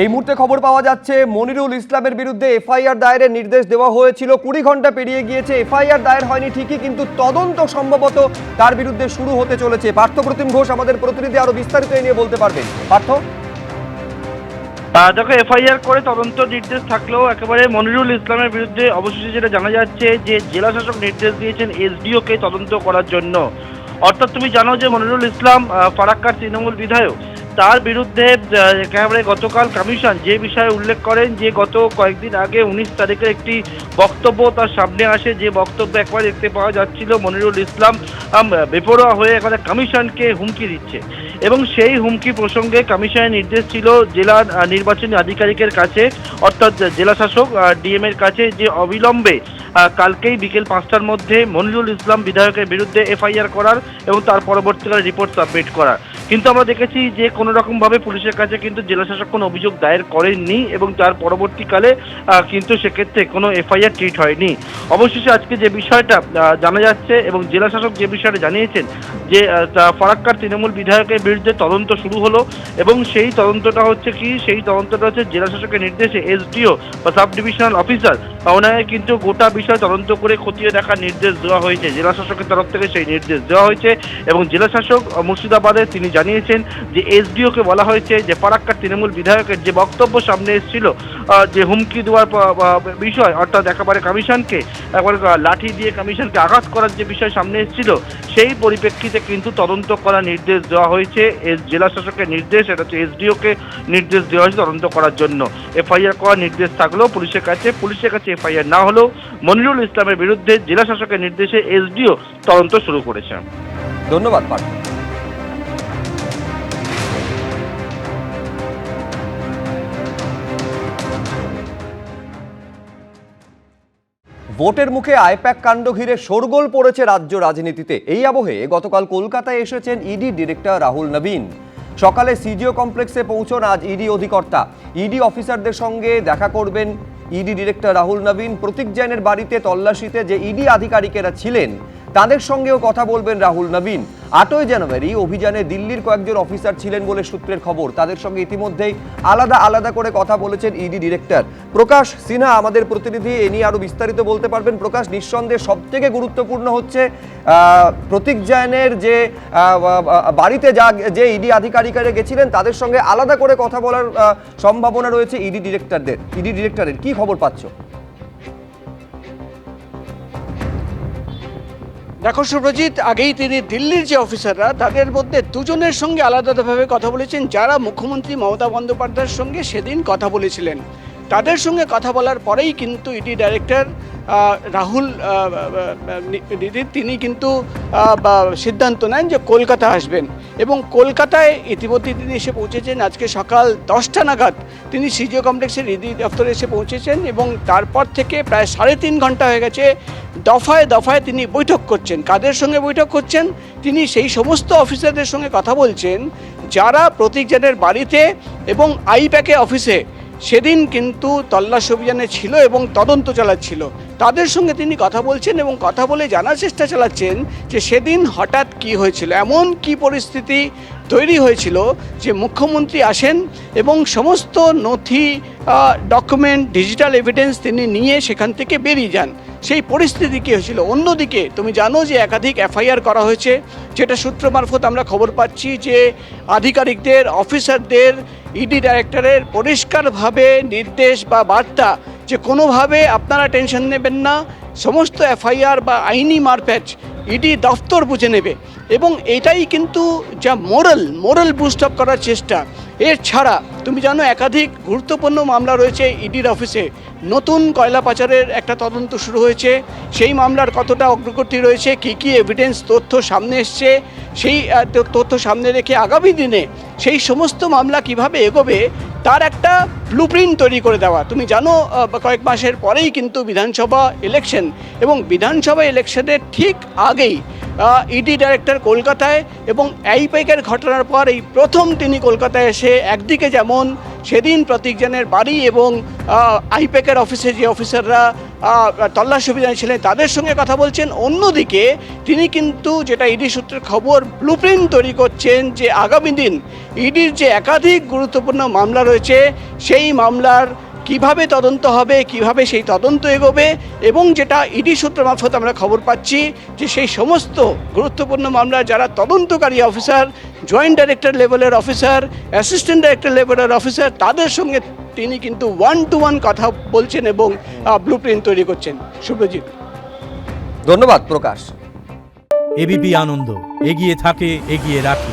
এই মুহূর্তে খবর পাওয়া যাচ্ছে মনিরুল ইসলামের বিরুদ্ধে এফআইআর দায়েরের নির্দেশ দেওয়া হয়েছিল। 20 ঘন্টা পেরিয়ে গিয়েছে, এফআইআর দায়ের হয়নি ঠিকই, কিন্তু তদন্ত সম্ভবত তার বিরুদ্ধে শুরু হতে চলেছে। পার্থপ্রতিম ঘোষ আমাদের প্রতিনিধি আরো বিস্তারিত এ নিয়ে বলতে পারবেন। পার্থ, দেখো, এফআইআর করে তদন্ত নির্দেশ থাকলেও একেবারে মনিরুল ইসলামের বিরুদ্ধে অবশেষে যেটা জানা যাচ্ছে যে জেলা শাসক নির্দেশ দিয়েছেন এসডিও কে তদন্ত করার জন্য। অর্থাৎ তুমি জানো যে মনিরুল ইসলাম ফারাক্কার তৃণমূল বিধায়ক, তার বিরুদ্ধে একেবারে গতকাল কমিশন যে বিষয়ে উল্লেখ করেন যে গত কয়েকদিন আগে 19 তারিখে একটি বক্তব্য তার সামনে আসে, যে বক্তব্য একবার দেখতে পাওয়া যাচ্ছিল মনিরুল ইসলাম বেপরোয়া হয়ে একেবারে কমিশনকে হুমকি দিচ্ছে, এবং সেই হুমকি প্রসঙ্গে কমিশনের নির্দেশ ছিল জেলা নির্বাচনী আধিকারিকের কাছে, অর্থাৎ জেলা শাসক ডিএম এর কাছে, যে অবিলম্বে কালকেই বিকেল 5টার মধ্যে মনিরুল ইসলাম বিধায়কের বিরুদ্ধে এফআইআর করার এবং তার পরবর্তীকালে রিপোর্ট সাবমিট করার। কিন্তু আমরা দেখেছি যে কোনো রকমভাবে পুলিশের কাছে কিন্তু জেলাশাসক কোনো অভিযোগ দায়ের করেননি, এবং তার পরবর্তীকালে কিন্তু সেক্ষেত্রে কোনো এফআইআর ট্রিট হয়নি। অবশেষে আজকে যে বিষয়টা জানা যাচ্ছে এবং জেলাশাসক যে বিষয়টা জানিয়েছেন যে ফারাক্কার তৃণমূল বিধায়কের বিরুদ্ধে তদন্ত শুরু হলো, এবং সেই তদন্তটা হচ্ছে জেলাশাসকের নির্দেশে এসডিও বা সাব ডিভিশনাল অফিসার ওনাকে কিন্তু গোটা বিষয় তদন্ত করে খতিয়ে দেখার নির্দেশ দেওয়া হয়েছে। জেলাশাসকের তরফ থেকে সেই নির্দেশ দেওয়া হয়েছে, এবং জেলাশাসক মুর্শিদাবাদে তিনি জানিয়েছেন যে এসডিওকে বলা হয়েছে যে ফারাক্কার তৃণমূল বিধায়কের যে বক্তব্য সামনে এসেছিল, যে হুমকি দেওয়ার বিষয়, অর্থাৎ একেবারে কমিশনকে একবারে লাঠি দিয়ে কমিশনকে আঘাত করার যে বিষয় সামনে এসেছিল, সেই পরিপ্রেক্ষিতে কিন্তু তদন্ত করার নির্দেশ দেওয়া হয়েছে। জেলা শাসকের নির্দেশ, এটা হচ্ছে এসডিওকে নির্দেশ দেওয়া হয়েছে তদন্ত করার জন্য। এফআইআর করার নির্দেশ থাকলেও পুলিশের কাছে এফআইআর না হলেও মনিরুল ইসলামের বিরুদ্ধে জেলা শাসকের নির্দেশে এসডিও তদন্ত শুরু করেছে। ধন্যবাদ পার্থ। ভোটের মুখে আইপ্যাক কাণ্ড ঘিরে শোরগোল পড়েছে রাজ্য রাজনীতিতে। এই আবহে গতকাল কলকাতায় এসেছেন ইডি ডিরেক্টর রাহুল নবীন। সকালে সিজিও কমপ্লেক্সে পৌঁছন আজ ইডি অধিকর্তা। ইডি অফিসারদের সঙ্গে দেখা করবেন ইডি ডিরেক্টর রাহুল নবীন। প্রতীক জৈনের বাড়িতে তল্লাশিতে যে ইডি আধিকারিকেরা ছিলেন তাদের সঙ্গেও কথা বলবেন রাহুল নবীন। 8ই জানুয়ারি অভিযানে দিল্লির কয়েকজন অফিসার ছিলেন বলে সূত্রের খবর। তাদের সঙ্গে ইতিমধ্যেই আলাদা আলাদা করে কথা বলেছেন ইডি ডিরেক্টর। প্রকাশ সিনহা আমাদের প্রতিনিধি এ নিয়ে আরো বিস্তারিত বলতে পারবেন। প্রকাশ, নিঃসন্দেহে সব থেকে গুরুত্বপূর্ণ হচ্ছে প্রতীক জৈনের যে বাড়িতে যে ইডি আধিকারিকরা গেছিলেন তাদের সঙ্গে আলাদা করে কথা বলার সম্ভাবনা রয়েছে ইডি ডিরেক্টরের। কি খবর পাচ্ছ? দেখো সুব্রজিৎ, আগেই তিনি দিল্লির যে অফিসাররা তাদের মধ্যে দুজনের সঙ্গে আলাদাভাবে কথা বলেছেন, যারা মুখ্যমন্ত্রী মমতা বন্দ্যোপাধ্যায়ের সঙ্গে সেদিন কথা বলেছিলেন। তাদের সঙ্গে কথা বলার পরেই কিন্তু ইডি ডাইরেক্টর রাহুল তিনি কিন্তু সিদ্ধান্ত নেন যে কলকাতা আসবেন, এবং কলকাতায় ইতিমধ্যে তিনি এসে পৌঁছেছেন। আজকে সকাল 10টা নাগাদ তিনি সিজিও কমপ্লেক্সের ইডি দপ্তরে এসে পৌঁছেছেন, এবং তারপর থেকে প্রায় 3.5 ঘন্টা হয়ে গেছে দফায় দফায় তিনি বৈঠক করছেন। কাদের সঙ্গে বৈঠক করছেন? তিনি সেই সমস্ত অফিসারদের সঙ্গে কথা বলছেন যারা প্রতীক জৈনের বাড়িতে এবং আইপ্যাকে অফিসে সেদিন কিন্তু তল্লাশি অভিযানে ছিল এবং তদন্ত চালাচ্ছিল। তাদের সঙ্গে তিনি কথা বলছেন এবং কথা বলে জানার চেষ্টা চালাচ্ছেন যে সেদিন হঠাৎ কি হয়েছিল, এমন কি পরিস্থিতি তৈরি হয়েছিল যে মুখ্যমন্ত্রী আসেন এবং সমস্ত নথি, ডকুমেন্ট, ডিজিটাল এভিডেন্স তিনি নিয়ে সেখান থেকে বেরিয়ে যান। সেই পরিস্থিতি কী হয়েছিল? অন্যদিকে তুমি জানো যে একাধিক এফআইআর করা হয়েছে, যেটা সূত্র মারফত আমরা খবর পাচ্ছি যে আধিকারিকদের, অফিসারদের ইডি ডাইরেক্টরের পরিষ্কারভাবে নির্দেশ বা বার্তা যে কোনোভাবে আপনারা টেনশন নেবেন না, সমস্ত এফআইআর বা আইনি মারপ্যাচ ইডি দফতর বুঝে নেবে। এবং এটাই কিন্তু যা মোরাল বুস্ট আপ করার চেষ্টা। এর ছাড়া তুমি জানো একাধিক গুরুত্বপূর্ণ মামলা রয়েছে ইডির অফিসে। নতুন কয়লা পাচারের একটা তদন্ত শুরু হয়েছে, সেই মামলার কতটা অগ্রগতি রয়েছে, কী এভিডেন্স তথ্য সামনে এসছে, সেই তথ্য সামনে রেখে আগামী দিনে সেই সমস্ত মামলা কিভাবে এগোবে তার একটা ব্লুপ্রিন্ট তৈরি করে দেওয়া। তুমি জানো কয়েক মাসের পরেই কিন্তু বিধানসভা ইলেকশন, এবং বিধানসভা ইলেকশনের ঠিক আগেই ইডি ডাইরেক্টর কলকাতায়, এবং আইপ্যাকের ঘটনার পর এই প্রথম তিনি কলকাতায় এসে একদিকে যেমন সেদিন প্রতীক জৈনের বাড়ি এবং আইপ্যাকের অফিসে যে অফিসাররা তল্লাশি অভিযানে ছিলেন তাদের সঙ্গে কথা বলছেন। অন্যদিকে তিনি কিন্তু যেটা ইডি সূত্রের খবর ব্লুপ্রিন্ট তৈরি করছেন যে আগামী দিন ইডির যে একাধিক গুরুত্বপূর্ণ মামলা রয়েছে সেই মামলার কিভাবে তদন্ত হবে, কিভাবে সেই তদন্ত এগোবে, এবং যেটা ইডি সূত্র মারফত আমরা খবর পাচ্ছি যে সেই সমস্ত গুরুত্বপূর্ণ মামলার যারা তদন্তকারী অফিসার, জয়েন্ট ডাইরেক্টর লেভেলের অফিসার, অ্যাসিস্ট্যান্ট ডাইরেক্টর লেভেলের অফিসার, তাদের সঙ্গে তিনি কিন্তু 1-to-1 কথা বলছেন এবং ব্লুপ্রিন্ট তৈরি করছেন। শুভজিৎ, ধন্যবাদ প্রকাশ। এবিপি আনন্দ, এগিয়ে থাকে, এগিয়ে রাখে।